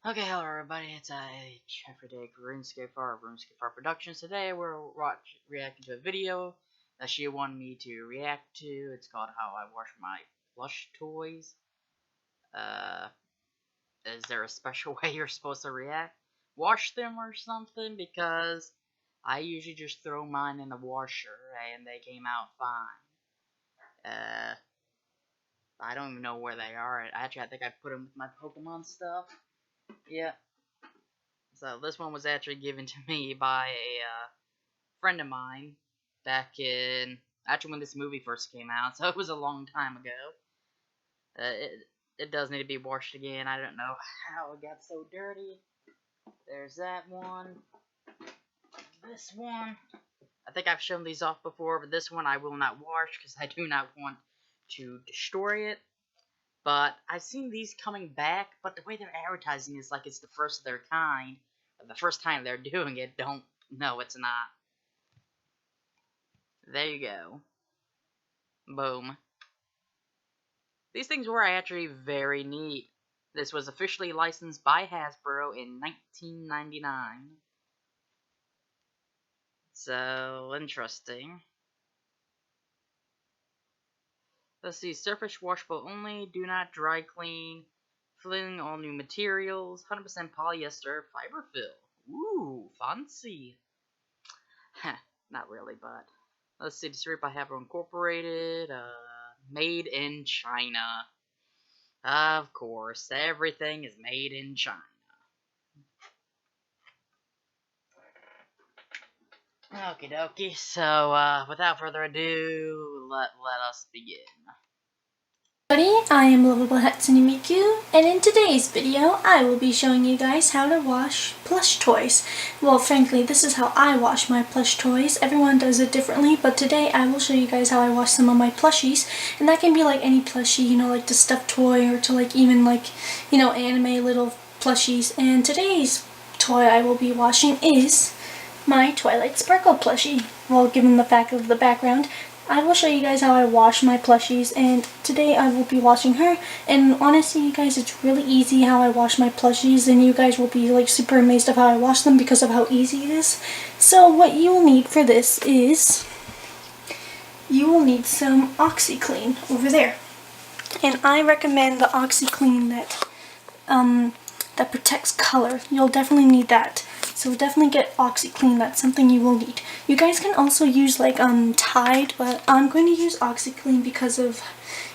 Okay, hello everybody, it's Jeffrey Day, RuneScape Productions. Today we're reacting to a video that she wanted me to react to. It's called How I Wash My Plush Toys. Is there a special way you're supposed to wash them or something? Because I usually just throw mine in the washer and they came out fine. I don't even know where they are. Actually, I think I put them with my Pokemon stuff. Yeah. So this one was actually given to me by a friend of mine back in actually when this movie first came out, so it was a long time ago. It does need to be washed again. I don't know how it got so dirty. There's that one. This one. I think I've shown these off before, but this one I will not wash because I do not want to destroy it. But I've seen these coming back, but the way they're advertising is like it's the first of their kind. The first time they're doing it, no, it's not. There you go. Boom. These things were actually very neat. This was officially licensed by Hasbro in 1999. So, interesting. Let's see, surface washable only, do not dry clean, filling all new materials, 100% polyester, fiber fill. Ooh, fancy. Not really, but let's see, distributed by Hasbro Incorporated, made in China. Of course, everything is made in China. Okie dokie, so without further ado, let us begin. I am Lovable Hatsune MIku, and in today's video, I will be showing you guys how to wash plush toys. Well, frankly, this is how I wash my plush toys. Everyone does it differently, but today I will show you guys how I wash some of my plushies, and that can be like any plushie, you know, like the stuffed toy, or to like even like, you know, anime little plushies. And today's toy I will be washing is my Twilight Sparkle plushie. Well, given the fact of the background, I will show you guys how I wash my plushies, and today I will be washing her. And honestly, you guys, it's really easy how I wash my plushies, and you guys will be like super amazed of how I wash them because of how easy it is. So what you will need for this is you will need some OxiClean over there, and I recommend the OxiClean that protects color. You'll definitely need that. So definitely get OxiClean, that's something you will need. You guys can also use like Tide, but I'm going to use OxiClean because of,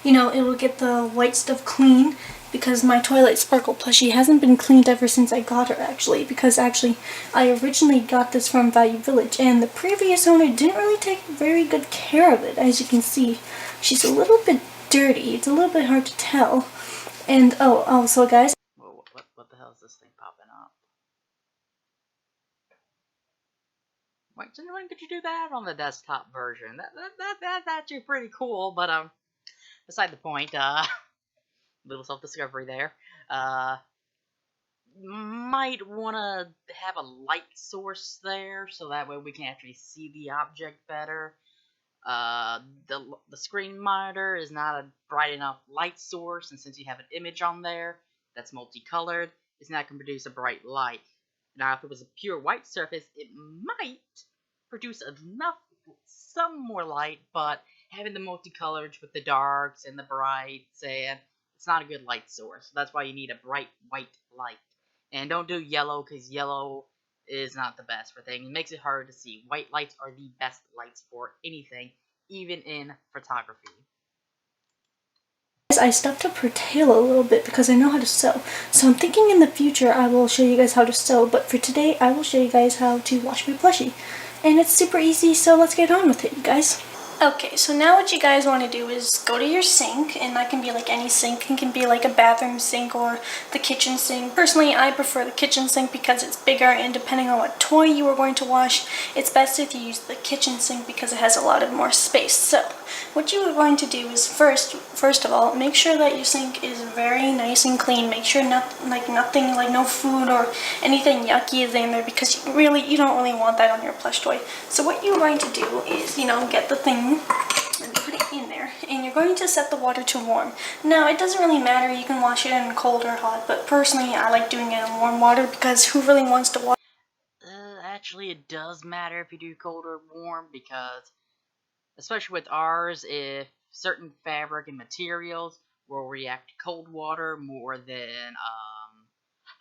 you know, it will get the white stuff clean, because my Twilight Sparkle plushie hasn't been cleaned ever since I got her, actually, because actually I originally got this from Value Village, and the previous owner didn't really take very good care of it. As you can see, she's a little bit dirty. It's a little bit hard to tell. And also guys, Whoa, what the hell is this thing popping up? Wait, when could you do that on the desktop version? That's actually pretty cool, but beside the point, little self-discovery there. Might wanna have a light source there, so that way we can actually see the object better. The screen monitor is not a bright enough light source, and since you have an image on there that's multicolored, it's not going to produce a bright light. Now, if it was a pure white surface, it might produce some more light, but having the multicolored with the darks and the brights, and it's not a good light source. That's why you need a bright white light. And don't do yellow, because yellow is not the best for things. It makes it harder to see. White lights are the best lights for anything, even in photography. I stuffed up her tail a little bit because I know how to sew. So I'm thinking in the future I will show you guys how to sew, but for today I will show you guys how to wash my plushie. And it's super easy, so let's get on with it, you guys. Okay, so now what you guys want to do is go to your sink, and that can be like any sink. It can be like a bathroom sink or the kitchen sink. Personally, I prefer the kitchen sink because it's bigger, and depending on what toy you are going to wash, it's best if you use the kitchen sink because it has a lot of more space. So what you are going to do is first of all, make sure that your sink is very nice and clean. Make sure nothing like no food or anything yucky is in there, because you don't really want that on your plush toy. So what you're going to do is, you know, get the thing and put it in there, and you're going to set the water to warm. Now, it doesn't really matter, you can wash it in cold or hot, but personally I like doing it in warm water because who really wants to wash? Actually, it does matter if you do cold or warm, because especially with ours, if certain fabric and materials will react to cold water more than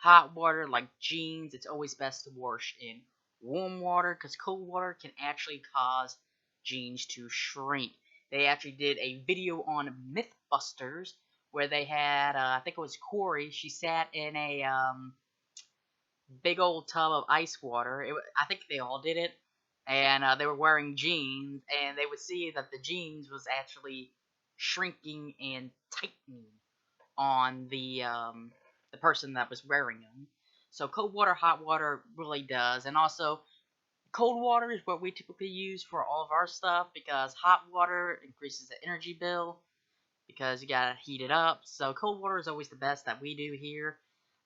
hot water, like jeans, it's always best to wash in warm water, because cold water can actually cause jeans to shrink. They actually did a video on Mythbusters where they had, I think it was Corey, she sat in a big old tub of ice water. I think they all did it, and they were wearing jeans, and they would see that the jeans was actually shrinking and tightening on the person that was wearing them. So cold water, hot water really does, and also cold water is what we typically use for all of our stuff, because hot water increases the energy bill because you gotta heat it up. So cold water is always the best that we do here,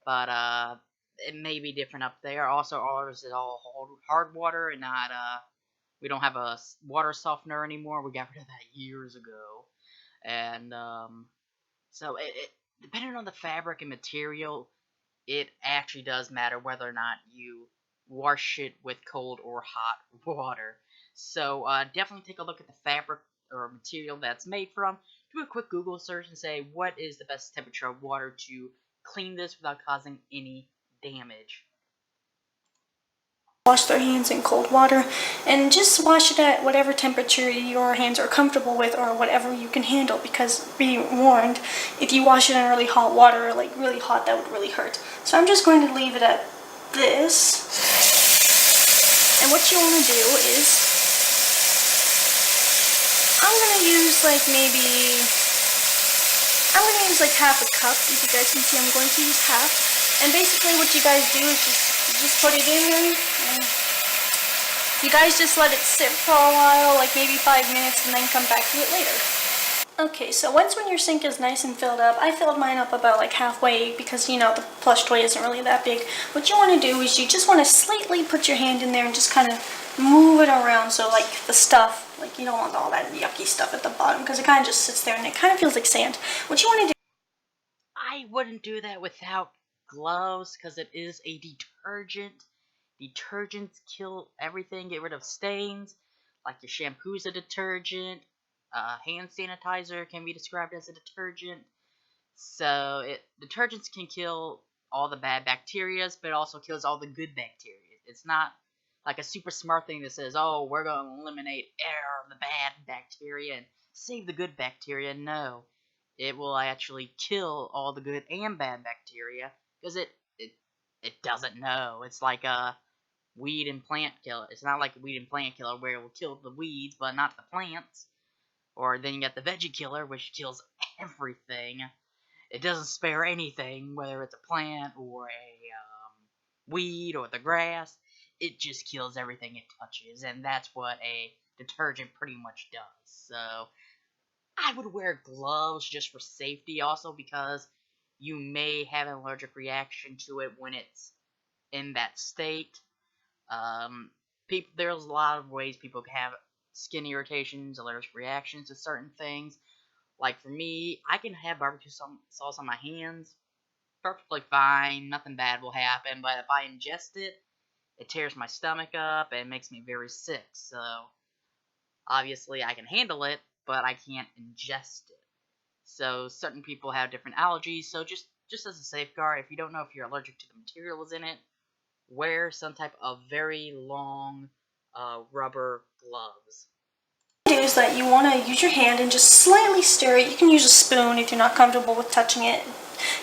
but it may be different up there. Also, ours is all hard water and not we don't have a water softener anymore. We got rid of that years ago, and so it depending on the fabric and material, it actually does matter whether or not you wash it with cold or hot water. So definitely take a look at the fabric or material that's made from. Do a quick Google search and say what is the best temperature of water to clean this without causing any damage. Wash their hands in cold water, and just wash it at whatever temperature your hands are comfortable with or whatever you can handle, because be warned, if you wash it in really hot water, like really hot, that would really hurt. So I'm just going to leave it at this, and what you want to do is I'm going to use like half a cup. If you guys can see, I'm going to use half. And basically what you guys do is just put it in there, and you guys just let it sit for a while, like maybe 5 minutes, and then come back to it later. Okay, so when your sink is nice and filled up, I filled mine up about like halfway because, you know, the plush toy isn't really that big. What you want to do is you just want to slightly put your hand in there and just kind of move it around, so like the stuff, like you don't want all that yucky stuff at the bottom because it kind of just sits there and it kind of feels like sand. What you want to do, I wouldn't do that without gloves, because it is a detergent. Detergents kill everything, get rid of stains. Like your shampoo's a detergent. Hand sanitizer can be described as a detergent. So detergents can kill all the bad bacteria, but it also kills all the good bacteria. It's not like a super smart thing that says, oh, we're going to eliminate the bad bacteria and save the good bacteria. No. It will actually kill all the good and bad bacteria, because it doesn't know. It's like a weed and plant killer. It's not like a weed and plant killer where it will kill the weeds but not the plants. Or then you got the veggie killer, which kills everything. It doesn't spare anything, whether it's a plant or a weed or the grass. It just kills everything it touches, and that's what a detergent pretty much does. So I would wear gloves just for safety, also because you may have an allergic reaction to it when it's in that state. There's a lot of ways people can have skin irritations, allergic reactions to certain things. Like for me, I can have barbecue sauce on my hands, perfectly fine, nothing bad will happen, but if I ingest it, it tears my stomach up and makes me very sick. So obviously I can handle it, but I can't ingest it. So certain people have different allergies, so just as a safeguard, if you don't know if you're allergic to the materials in it, wear some type of very long rubber gloves. is that you want to use your hand and just slightly stir it. You can use a spoon if you're not comfortable with touching it.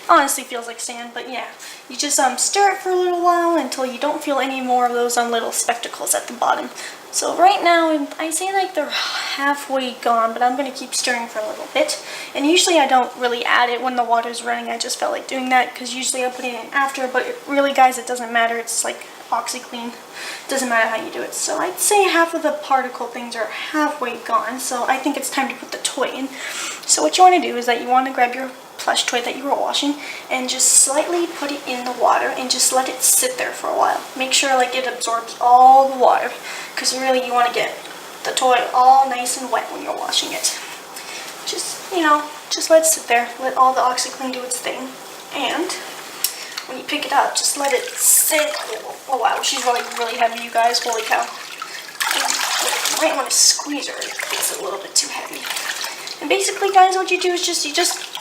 Honestly feels like sand, but yeah. You just stir it for a little while until you don't feel any more of those little spectacles at the bottom. So right now, I say like they're halfway gone, but I'm going to keep stirring for a little bit. And usually I don't really add it when the water's running. I just felt like doing that because usually I put it in after, but really guys, it doesn't matter. It's like OxyClean. Doesn't matter how you do it. So I'd say half of the particle things are halfway gone, so I think it's time to put the toy in. So what you want to do is that you want to grab your plush toy that you were washing and just slightly put it in the water and just let it sit there for a while. Make sure like it absorbs all the water, because really you want to get the toy all nice and wet when you're washing it. Just you know, just let it sit there. Let all the OxiClean do its thing. And when you pick it up, just let it sit. Oh wow, she's really heavy, you guys. Holy cow. You might want to squeeze her. It's a little bit too heavy. And basically, guys, what you do is you just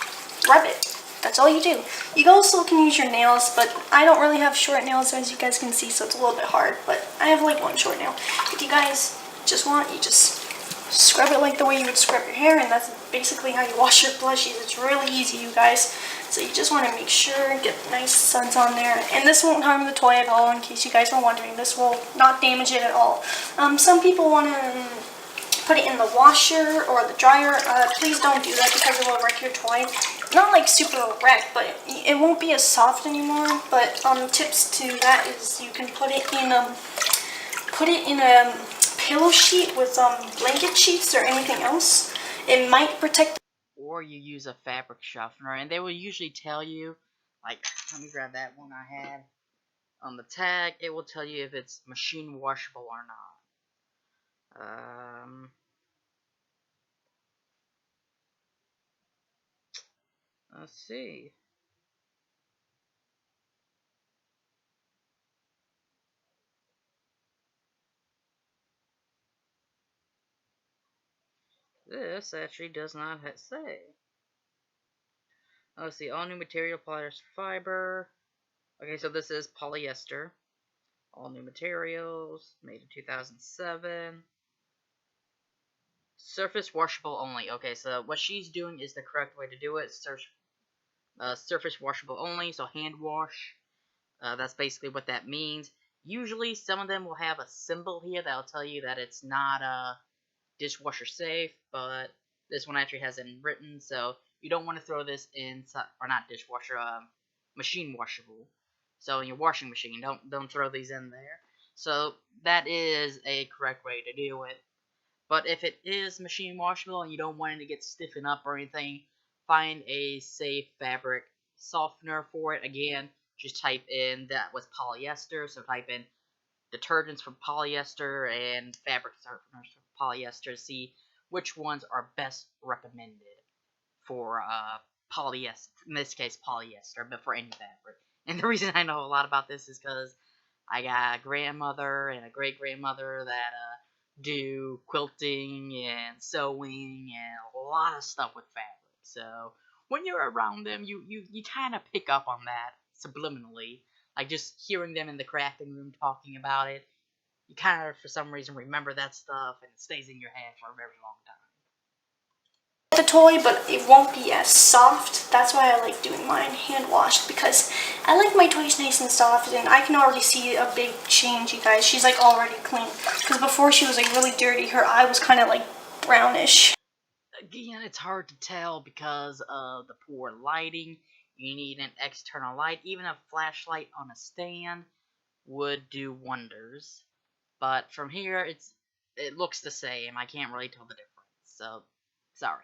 rub it. That's all you do. You also can use your nails, but I don't really have short nails, as you guys can see, so it's a little bit hard. But I have like one short nail. If you guys just want, you just scrub it like the way you would scrub your hair, and that's basically how you wash your plushies. It's really easy, you guys. So you just want to make sure and get nice suds on there. And this won't harm the toy at all, in case you guys were wondering. This will not damage it at all. Some people want to put it in the washer or the dryer. Please don't do that because it will wreck your toy. Not like super wreck, but it won't be as soft anymore. But tips to that is you can put it in a pillow sheet with blanket sheets or anything else. It might protect. Or you use a fabric softener, and they will usually tell you, like, let me grab that one I had. On the tag, it will tell you if it's machine washable or not. Let's see. This actually does not say. Let's see, all new material, polyester fiber. Okay, so this is polyester. All new materials, made in 2007. Surface washable only. Okay, so what she's doing is the correct way to do it. Surface washable only, so hand wash. That's basically what that means. Usually, some of them will have a symbol here that'll tell you that it's not dishwasher safe, but this one actually has it written, so you don't want to throw this in, or not dishwasher, machine washable. So in your washing machine, don't throw these in there. So that is a correct way to do it. But if it is machine washable and you don't want it to get stiffened up or anything, find a safe fabric softener for it. Again, just type in that was polyester, so type in detergents for polyester and fabric softeners for polyester to see which ones are best recommended for polyester, in this case polyester, but for any fabric. And the reason I know a lot about this is because I got a grandmother and a great-grandmother that do quilting and sewing and a lot of stuff with fabric. So when you're around them, you kind of pick up on that subliminally. Like just hearing them in the crafting room talking about it, you kind of, for some reason, remember that stuff and it stays in your head for a very long time. The toy, but it won't be as soft. That's why I like doing mine hand washed, because I like my toys nice and soft, and I can already see a big change, you guys. She's like already clean, because before she was like really dirty. Her eye was kind of like brownish. Again, it's hard to tell because of the poor lighting. You need an external light. Even a flashlight on a stand would do wonders. But from here, it looks the same. I can't really tell the difference. So, sorry.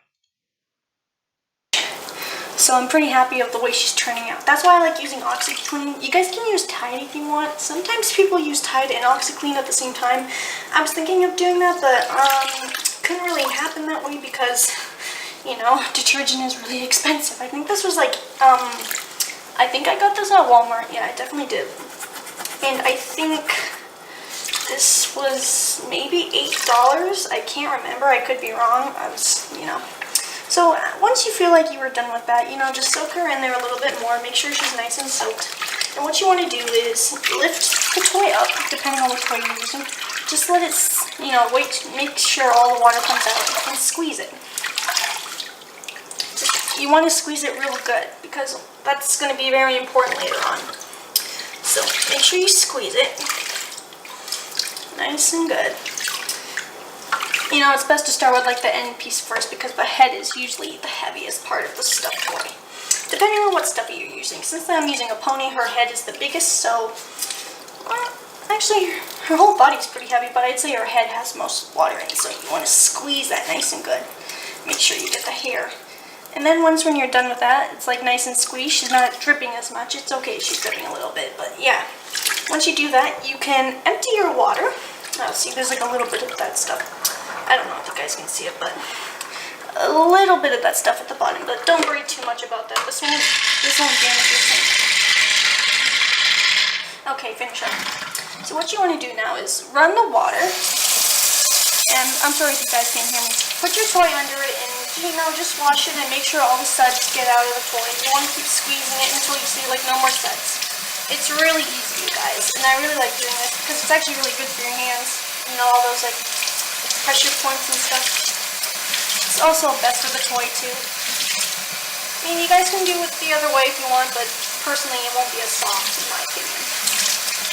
So I'm pretty happy of the way she's turning out. That's why I like using OxiClean. You guys can use Tide if you want. Sometimes people use Tide and OxiClean at the same time. I was thinking of doing that, but couldn't really happen that way because, you know, detergent is really expensive. I think this was like, I think I got this at Walmart. Yeah, I definitely did. And I think this was maybe $8. I can't remember. I could be wrong. I was, you know. So once you feel like you were done with that, you know, just soak her in there a little bit more. Make sure she's nice and soaked. And what you want to do is lift the toy up, depending on what toy you're using. Just let it, you know, make sure all the water comes out and squeeze it. You want to squeeze it real good because that's going to be very important later on. So make sure you squeeze it nice and good. You know, it's best to start with like the end piece first because the head is usually the heaviest part of the stuffed toy. Depending on what stuffy you're using. Since I'm using a pony, her head is the biggest, so actually her whole body's pretty heavy, but I'd say her head has most water in it, so you want to squeeze that nice and good. Make sure you get the hair. And then when you're done with that, it's like nice and squeezed. She's not dripping as much. It's okay if she's dripping a little bit, but yeah. Once you do that, you can empty your water. Oh, see, there's like a little bit of that stuff. I don't know if you guys can see it, but a little bit of that stuff at the bottom, but don't worry too much about that. This won't damage your sink. Okay, finish up. So what you want to do now is run the water, and I'm sorry if you guys can't hear me. Put your toy under it and, just wash it and make sure all the suds get out of the toy. You want to keep squeezing it until you see like no more suds. It's really easy, you guys, and I really like doing this because it's actually really good for your hands. All those like pressure points and stuff. It's also best for the toy too. I mean, you guys can do it the other way if you want, but personally it won't be as soft in my opinion.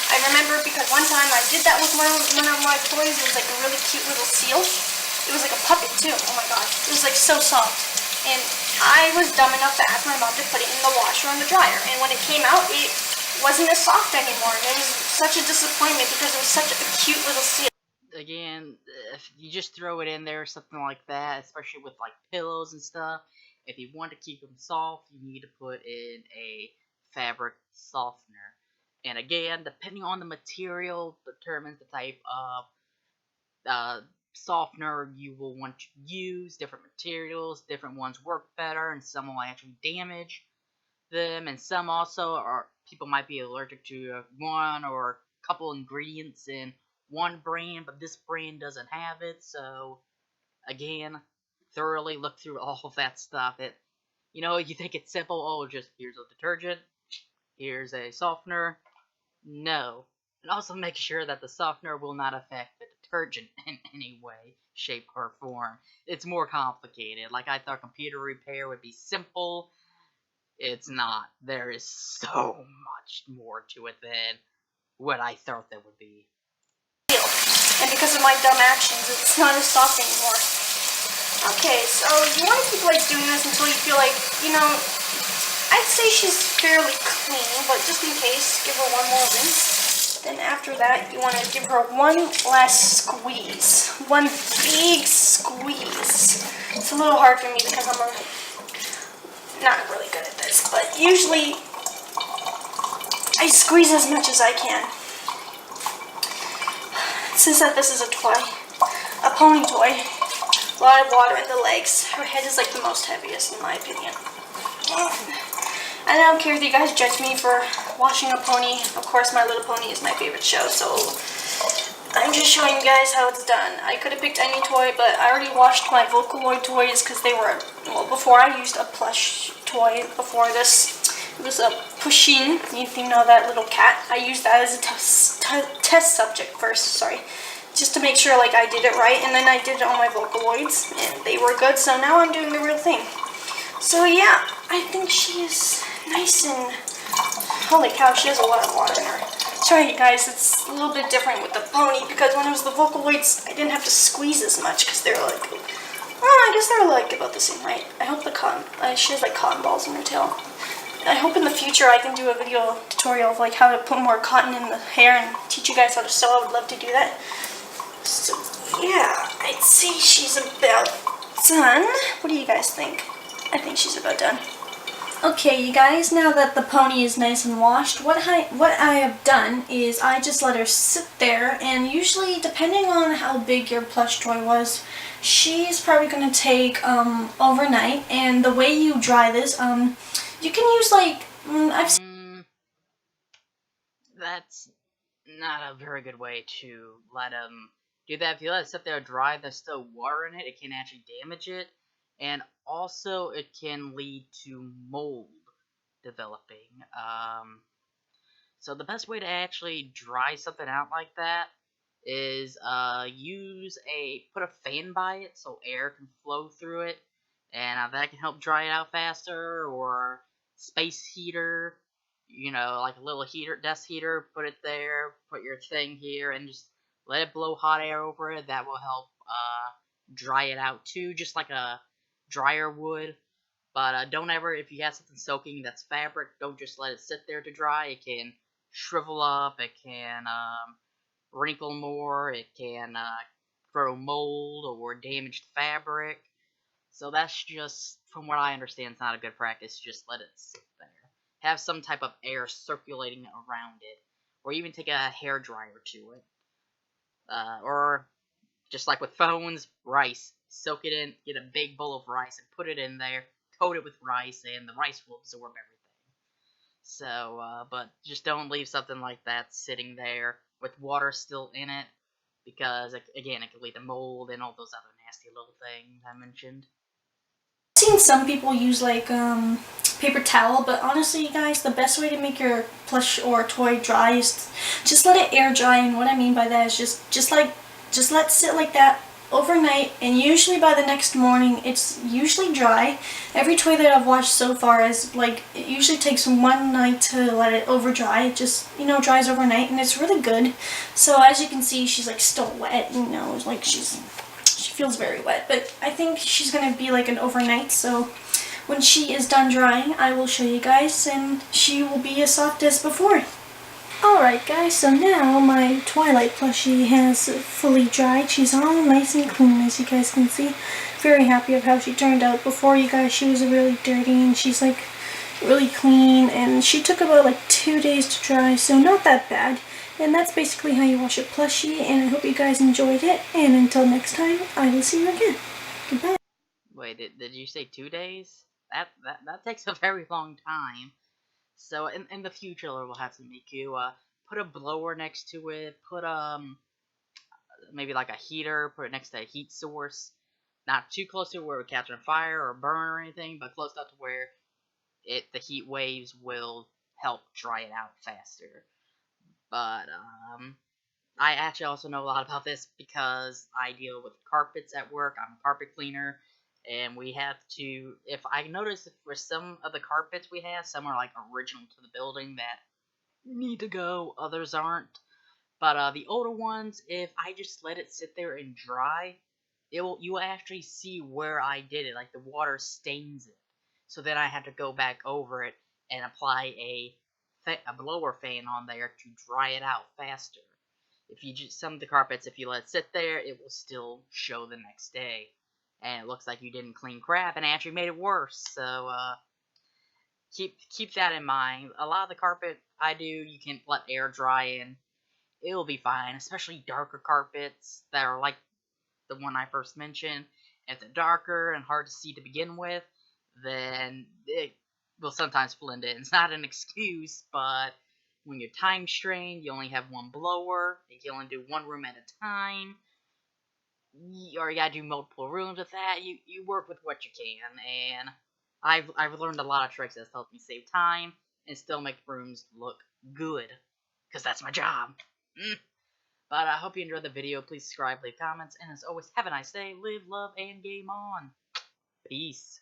I remember because one time I did that with one of my toys. It was like a really cute little seal. It was like a puppet too. Oh my god. It was like so soft. And I was dumb enough to ask my mom to put it in the washer and the dryer. And when it came out, it wasn't as soft anymore. And it was such a disappointment because it was such a cute little seal. Again, if you just throw it in there or something like that, especially with like pillows and stuff, if you want to keep them soft, you need to put in a fabric softener. And again, depending on the material, determines the type of softener you will want to use. Different materials, different ones work better, and some will actually damage them. And some also people might be allergic to one or a couple ingredients in one brand, but this brand doesn't have it. So again, thoroughly look through all of that stuff. You think it's simple. Oh, just here's a detergent, here's a softener. No. And also make sure that the softener will not affect the detergent in any way, shape, or form. It's more complicated. Like, I thought computer repair would be simple. It's not. There is so much more to it than what I thought there would be. And because of my dumb actions, it's not as soft anymore. Okay, so you want to keep doing this until you feel like, I'd say she's fairly clean, but just in case, give her one more rinse. Then after that, you want to give her one last squeeze. One big squeeze. It's a little hard for me because I'm not really good at this, but usually I squeeze as much as I can. Since this is a pony toy, a lot of water in the legs. Her head is the most heaviest in my opinion. I don't care if you guys judge me for washing a pony. Of course, My Little Pony is my favorite show, so I'm just showing you guys how it's done. I could have picked any toy, but I already washed my Vocaloid toys because they were, before I used a plush toy before this. It was a Pushin, you know that little cat. I used that as a test subject first, just to make sure I did it right, and then I did it on my Vocaloids, and they were good, so now I'm doing the real thing. So yeah, I think she is nice and, holy cow, she has a lot of water in her. Sorry you guys, it's a little bit different with the pony, because when it was the Vocaloids, I didn't have to squeeze as much, because they're I guess they're about the same height. I hope she has cotton balls in her tail. I hope in the future I can do a video tutorial of how to put more cotton in the hair and teach you guys how to sew. I would love to do that. So yeah, I'd say she's about done. What do you guys think? I think she's about done. Okay, you guys, now that the pony is nice and washed, what I have done is I just let her sit there, and usually, depending on how big your plush toy was, she's probably going to take overnight, and the way you dry this, you can use that's not a very good way to let them do that. If you let it sit there dry, there's still water in it, it can actually damage it. And also, it can lead to mold developing. So the best way to actually dry something out like that is put a fan by it so air can flow through it, and that can help dry it out faster. Or space heater, like a little desk heater, put it there, put your thing here, and just let it blow hot air over it. That will help dry it out too, just like a dryer would. But don't ever, if you have something soaking that's fabric, don't just let it sit there to dry. It can shrivel up, it can wrinkle more, it can grow mold or damage the fabric. So that's just, from what I understand, it's not a good practice. Just let it sit there. Have some type of air circulating around it, or even take a hair dryer to it. Or just like with phones, rice. soak it in, get a big bowl of rice, and put it in there, coat it with rice, and the rice will absorb everything. So, but just don't leave something like that sitting there with water still in it, because, again, it can lead to mold and all those other nasty little things I mentioned. I've seen some people use like paper towel, but honestly, you guys, the best way to make your plush or toy dry is just let it air dry. And what I mean by that is just let it sit like that overnight, and usually by the next morning it's usually dry. Every toy that I've washed so far is like, it usually takes one night to let it over dry. It just, dries overnight, and it's really good. So as you can see, she's like still wet, it's like she feels very wet, but I think she's gonna be like an overnight, so when she is done drying, I will show you guys, and she will be as soft as before. Alright guys, so now my Twilight plushie has fully dried. She's all nice and clean, as you guys can see. Very happy of how she turned out. Before, you guys, she was really dirty, and she's like really clean, and she took about like 2 days to dry, so not that bad. And that's basically how you wash a plushie, and I hope you guys enjoyed it, and until next time, I will see you again. Goodbye. Wait, did you say 2 days? That takes a very long time. So in the future, Lovable Hatsune MIku, put a blower next to it. Put maybe like a heater. Put it next to a heat source. Not too close to where it would catch on fire or burn or anything, but close enough to where the heat waves will help dry it out faster. But I actually also know a lot about this because I deal with carpets at work. I'm a carpet cleaner, and we have to. If I notice that for some of the carpets we have, some are like original to the building that need to go, others aren't. But the older ones, if I just let it sit there and dry, you will actually see where I did it. Like the water stains it, so then I have to go back over it and apply a blower fan on there to dry it out faster. If you just some of the carpets, if you let it sit there, it will still show the next day, and it looks like you didn't clean crap and actually made it worse. So keep that in mind. A lot of the carpet I do, you can let air dry in. It'll be fine, especially darker carpets that are like the one I first mentioned. If they're darker and hard to see to begin with, then it will sometimes blend in. It's not an excuse, but when you're time strained, you only have one blower, you can only do one room at a time, or you gotta do multiple rooms with that. You work with what you can, and I've learned a lot of tricks that's helped me save time and still make rooms look good, because that's my job. But I hope you enjoyed the video. Please subscribe, leave comments, and as always, have a nice day, live, love, and game on. Peace.